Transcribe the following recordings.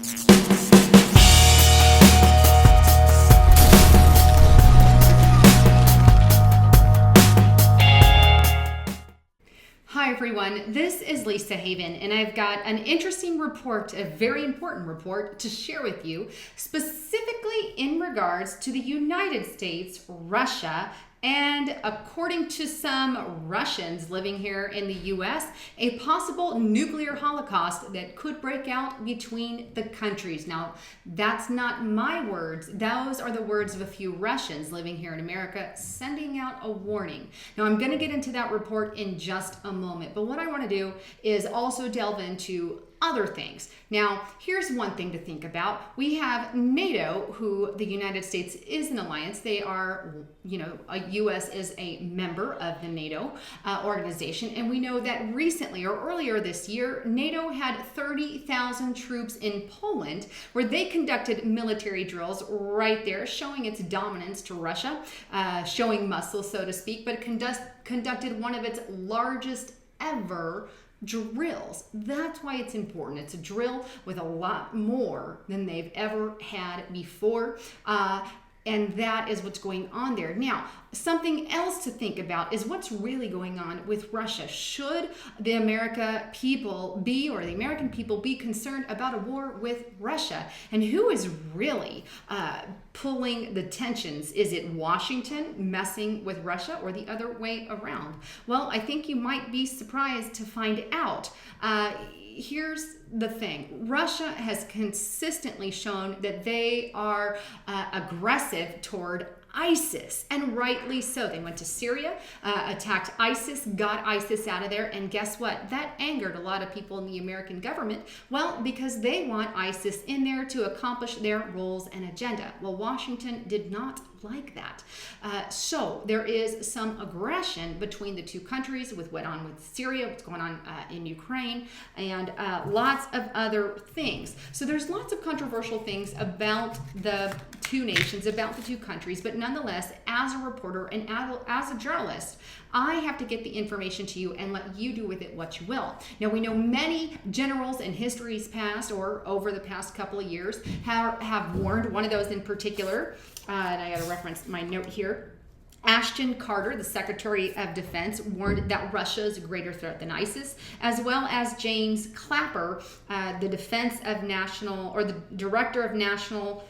Hi everyone, this is Lisa Haven, and I've got an interesting report, a very important report to share with you, specifically in regards to the United States, Russia, and according to some Russians living here in the US, a possible nuclear holocaust that could break out between the countries. Now, that's not my words. Those are the words of a few Russians living here in America sending out a warning. Now, I'm going to get into that report in just a moment, but what I want to do is also delve into other things. Now, here's one thing to think about. We have NATO, who the United States is an alliance. They are, U.S. is a member of the NATO organization. And we know that recently or earlier this year, NATO had 30,000 troops in Poland where they conducted military drills right there, showing its dominance to Russia, showing muscle, so to speak, but conducted one of its largest ever drills. That's why it's important. It's a drill with a lot more than they've ever had before. And that is what's going on there. Now, something else to think about is what's really going on with Russia. Should the American people be concerned about a war with Russia? And who is really pulling the tensions? Is it Washington messing with Russia or the other way around? Well, I think you might be surprised to find out. Here's the thing. Russia has consistently shown that they are aggressive toward ISIS, and rightly so. They went to Syria, attacked ISIS, got ISIS out of there, and guess what? That angered a lot of people in the American government. Well, because they want ISIS in there to accomplish their roles and agenda. Well, Washington did not like that. So there is some aggression between the two countries with what's going on with Syria, what's going on in Ukraine, and lots of other things. So there's lots of controversial things about the two nations, about the two countries, but nonetheless, as a reporter and as a journalist, I have to get the information to you and let you do with it what you will. Now, we know many generals in history's past or over the past couple of years have warned, one of those in particular, and I got to reference my note here. Ashton Carter, the Secretary of Defense, warned that Russia is a greater threat than ISIS, as well as James Clapper, the the Director of National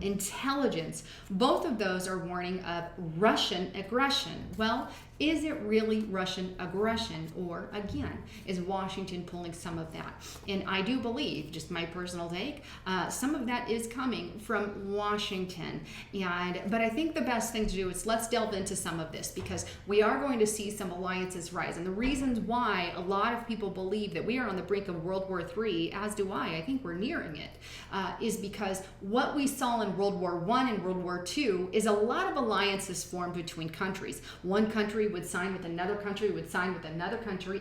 Intelligence. Both of those are warning of Russian aggression. Well, is it really Russian aggression? Or again, is Washington pulling some of that? And I do believe, just my personal take, some of that is coming from Washington. But I think the best thing to do is let's delve into some of this, because we are going to see some alliances rise. And the reasons why a lot of people believe that we are on the brink of World War III, as do I think we're nearing it, is because what we saw in World War I and World War II is a lot of alliances formed between countries. One country would sign with another country,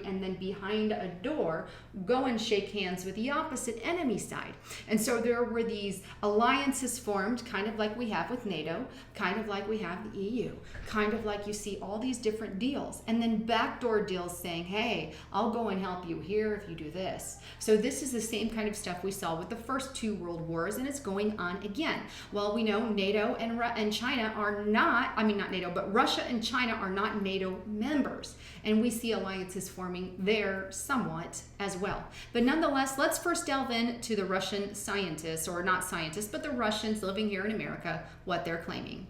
and then behind a door go and shake hands with the opposite enemy side. And so there were these alliances formed, kind of like we have with NATO, kind of like we have the EU, kind of like you see all these different deals, and then backdoor deals saying, hey, I'll go and help you here if you do this. So this is the same kind of stuff we saw with the first two world wars, and it's going on again. Well, we know NATO and China are not NATO, but Russia and China are not NATO members, and we see alliances forming there somewhat as well. But nonetheless, let's first delve into the Russian scientists, or not scientists, but the Russians living here in America, what they're claiming.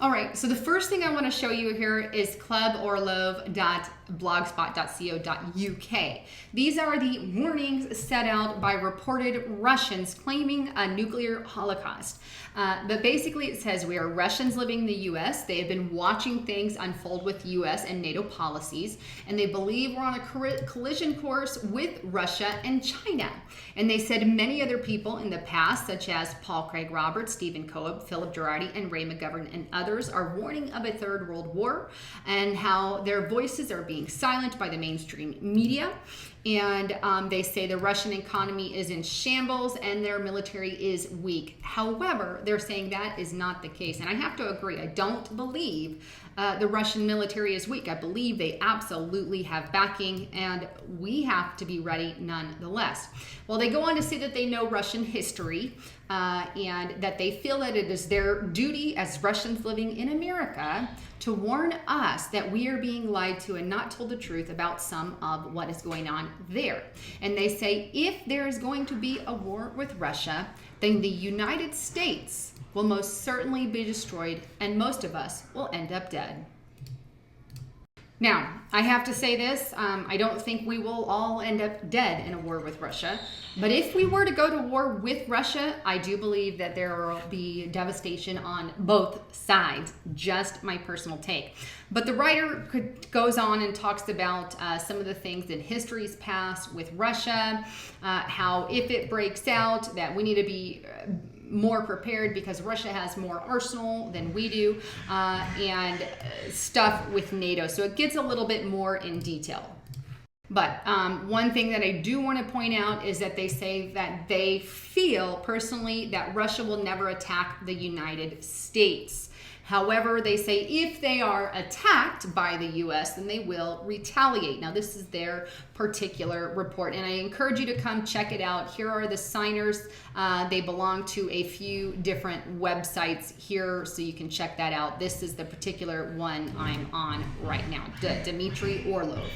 All right, so the first thing I want to show you here is cluborlov.blogspot.co.uk. These are the warnings set out by reported Russians claiming a nuclear holocaust. But basically it says we are Russians living in the U.S. They have been watching things unfold with U.S. and NATO policies, and they believe we're on a collision course with Russia and China. And they said many other people in the past, such as Paul Craig Roberts, Stephen Coeb, Philip Girardi, and Ray McGovern, and others, are warning of a third world war and how their voices are being silenced by the mainstream media. And they say the Russian economy is in shambles and their military is weak. However, they're saying that is not the case. And I have to agree, I don't believe the Russian military is weak. I believe they absolutely have backing, and we have to be ready nonetheless. Well, they go on to say that they know Russian history and that they feel that it is their duty as Russians living in America to warn us that we are being lied to and not told the truth about some of what is going on there. And they say if there is going to be a war with Russia, then the United States will most certainly be destroyed, and most of us will end up dead. Now, I have to say this, I don't think we will all end up dead in a war with Russia, but if we were to go to war with Russia, I do believe that there will be devastation on both sides, just my personal take. But the writer goes on and talks about some of the things in history's past with Russia, how if it breaks out, that we need to be more prepared because Russia has more arsenal than we do, and stuff with NATO. So it gets a little bit more in detail. But one thing that I do want to point out is that they say that they feel personally that Russia will never attack the United States. However, they say if they are attacked by the U.S., then they will retaliate. Now, this is their particular report, and I encourage you to come check it out. Here are the signers. They belong to a few different websites here, so you can check that out. This is the particular one I'm on right now, Dmitry Orlov.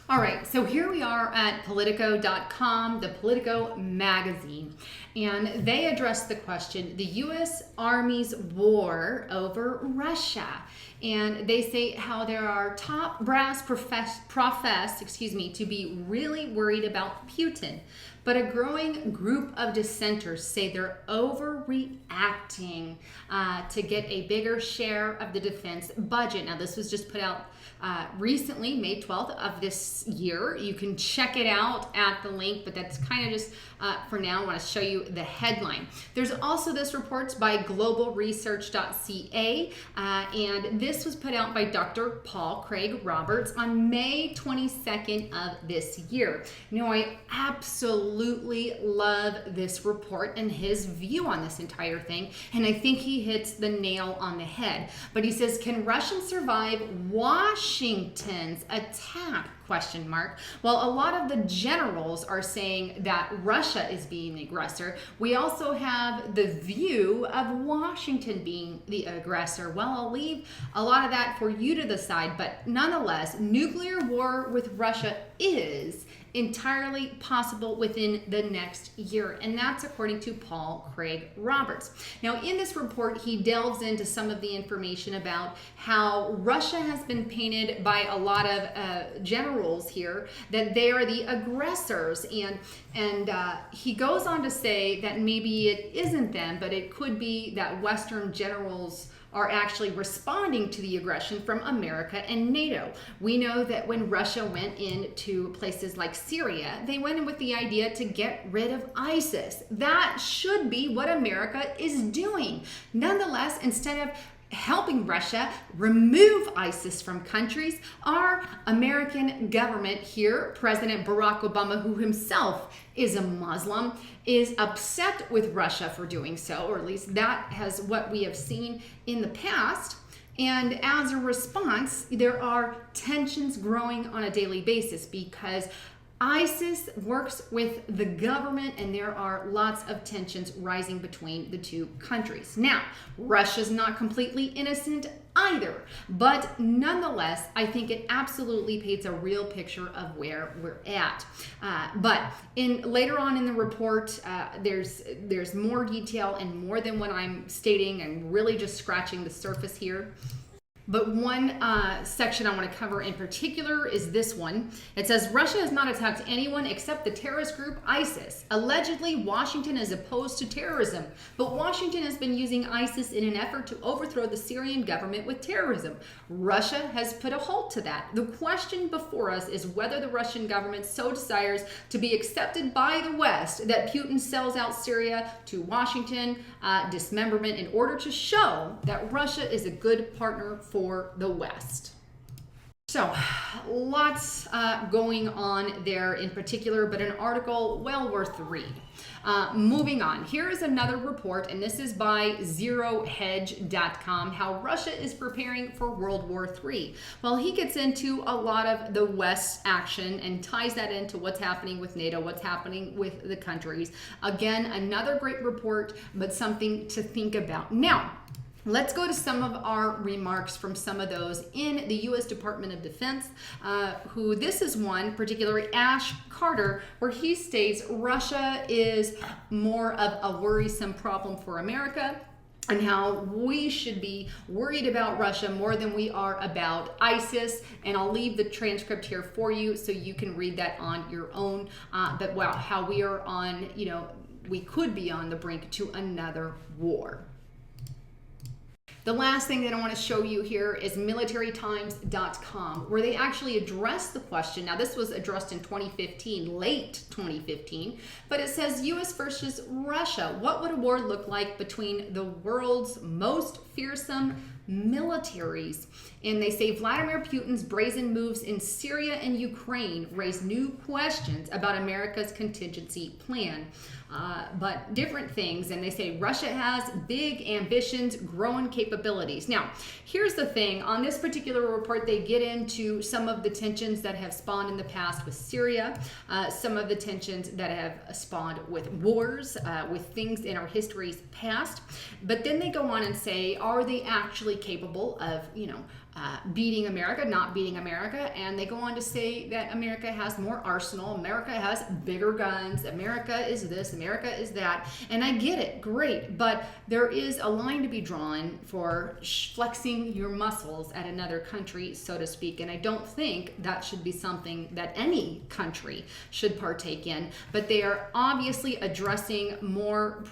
All right, so here we are at Politico.com, the Politico magazine, and they address the question, the U.S. Army's war over Russia. And they say how there are top brass profess to be really worried about Putin. But a growing group of dissenters say they're overreacting to get a bigger share of the defense budget. Now, this was just put out recently, May 12th of this year. You can check it out at the link, but that's kind of just for now. I want to show you the headline. There's also this report by globalresearch.ca, and this was put out by Dr. Paul Craig Roberts on May 22nd of this year. You know, I absolutely love this report and his view on this entire thing, and I think he hits the nail on the head. But he says, can Russians survive Washington's attack? Question mark. Well, a lot of the generals are saying that Russia is being the aggressor. We also have the view of Washington being the aggressor. Well, I'll leave a lot of that for you to decide, but nonetheless, nuclear war with Russia is entirely possible within the next year, and that's according to Paul Craig Roberts. Now, in this report, he delves into some of the information about how Russia has been painted by a lot of generals here that they are the aggressors, and he goes on to say that maybe it isn't them, but it could be that Western generals are actually responding to the aggression from America and NATO. We know that when Russia went into places like Syria, they went in with the idea to get rid of ISIS. That should be what America is doing. Nonetheless, instead of helping Russia remove ISIS from countries, our American government here, President Barack Obama, who himself is a Muslim, is upset with Russia for doing so, or at least that has what we have seen in the past. And as a response, there are tensions growing on a daily basis because ISIS works with the government, and there are lots of tensions rising between the two countries. Now, Russia's not completely innocent either, but nonetheless, I think it absolutely paints a real picture of where we're at. But later on in the report, there's more detail and more than what I'm stating. I'm really just scratching the surface here. But one section I want to cover in particular is this one. It says, Russia has not attacked anyone except the terrorist group ISIS. Allegedly, Washington is opposed to terrorism, but Washington has been using ISIS in an effort to overthrow the Syrian government with terrorism. Russia has put a halt to that. The question before us is whether the Russian government so desires to be accepted by the West that Putin sells out Syria to Washington, dismemberment, in order to show that Russia is a good partner for the West. So, lots going on there in particular, but an article well worth the read. Moving on, here is another report, and this is by ZeroHedge.com, how Russia is preparing for World War III. Well, he gets into a lot of the West's action and ties that into what's happening with NATO, what's happening with the countries. Again, another great report, but something to think about. Now, let's go to some of our remarks from some of those in the U.S. Department of Defense, who this is one, particularly Ash Carter, where he states Russia is more of a worrisome problem for America, and how we should be worried about Russia more than we are about ISIS. And I'll leave the transcript here for you so you can read that on your own. But wow, how we are on, we could be on the brink to another war. The last thing that I want to show you here is militarytimes.com, where they actually address the question. Now, this was addressed in 2015, late 2015, but it says U.S. versus Russia. What would a war look like between the world's most fearsome militaries? And they say Vladimir Putin's brazen moves in Syria and Ukraine raise new questions about America's contingency plan. But different things, and they say Russia has big ambitions, growing capabilities. Now, here's the thing. On this particular report, they get into some of the tensions that have spawned in the past with Syria, some of the tensions that have spawned with wars, with things in our history's past. But then they go on and say, are they actually capable of, beating America, not beating America? And they go on to say that America has more arsenal, America has bigger guns, America is this, America is that. And I get it, great, but there is a line to be drawn for flexing your muscles at another country, so to speak, and I don't think that should be something that any country should partake in. But they are obviously addressing more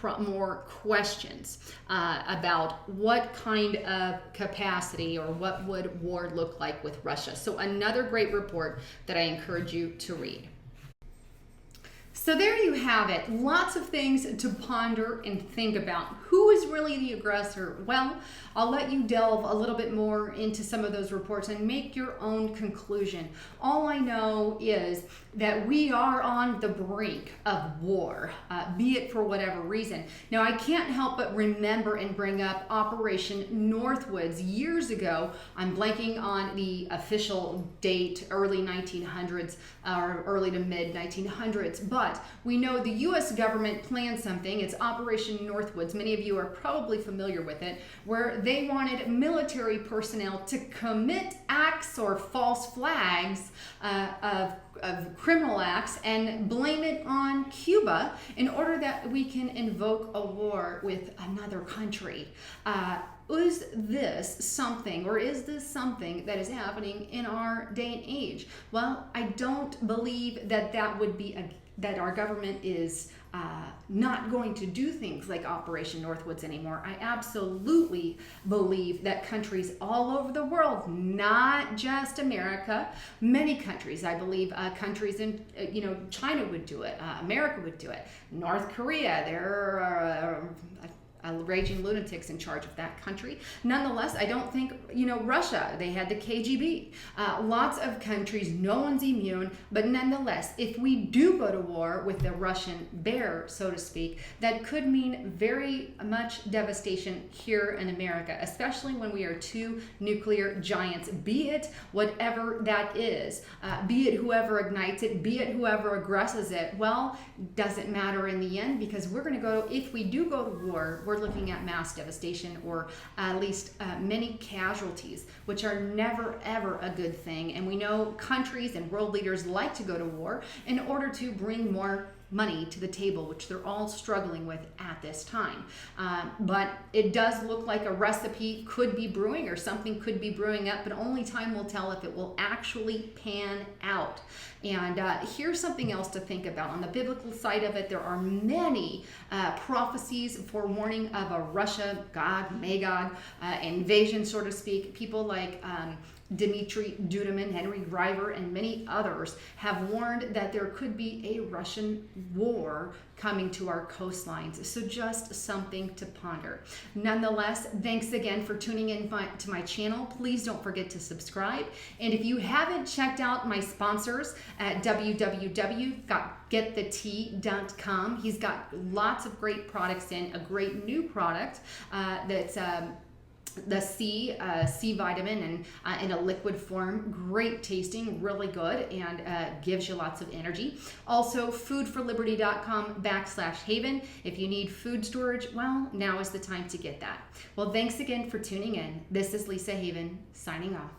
questions about what kind of capacity or what would war look like with Russia. So another great report that I encourage you to read. So there you have it. Lots of things to ponder and think about. Who is really the aggressor? Well, I'll let you delve a little bit more into some of those reports and make your own conclusion. All I know is that we are on the brink of war, be it for whatever reason. Now, I can't help but remember and bring up Operation Northwoods years ago. I'm blanking on the official date, early 1900s or early to mid 1900s, but we know the U.S. government planned something. It's Operation Northwoods. Many of you are probably familiar with it, where they wanted military personnel to commit acts or false flags of criminal acts and blame it on Cuba in order that we can invoke a war with another country. Is this something that is happening in our day and age? Well, I don't believe that would be that our government is not going to do things like Operation Northwoods anymore. I absolutely believe that countries all over the world, not just America, many countries, I believe countries in, China would do it, America would do it, North Korea, there are raging lunatics in charge of that country. Nonetheless, I don't think, Russia, they had the KGB. Lots of countries, no one's immune, but nonetheless, if we do go to war with the Russian bear, so to speak, that could mean very much devastation here in America, especially when we are two nuclear giants, be it whatever that is, be it whoever ignites it, be it whoever aggresses it. Well, doesn't matter in the end, because we're going to go, if we do go to war, we're looking at mass devastation, or at least many casualties, which are never ever a good thing. And we know countries and world leaders like to go to war in order to bring more money to the table, which they're all struggling with at this time. But it does look like a recipe could be brewing, or something could be brewing up, but only time will tell if it will actually pan out. And here's something else to think about. On the biblical side of it, there are many prophecies forewarning of a Russia, Magog invasion, so to speak. People like Dmitry Duduman, Henry River, and many others have warned that there could be a Russian war coming to our coastlines. So just something to ponder. Nonetheless, thanks again for tuning in to my channel. Please don't forget to subscribe. And if you haven't checked out my sponsors at www.getthetea.com, he's got lots of great products in, a great new product that's the C vitamin and in a liquid form, great tasting, really good, and gives you lots of energy. Also, foodforliberty.com/haven. If you need food storage, well, now is the time to get that. Well, thanks again for tuning in. This is Lisa Haven signing off.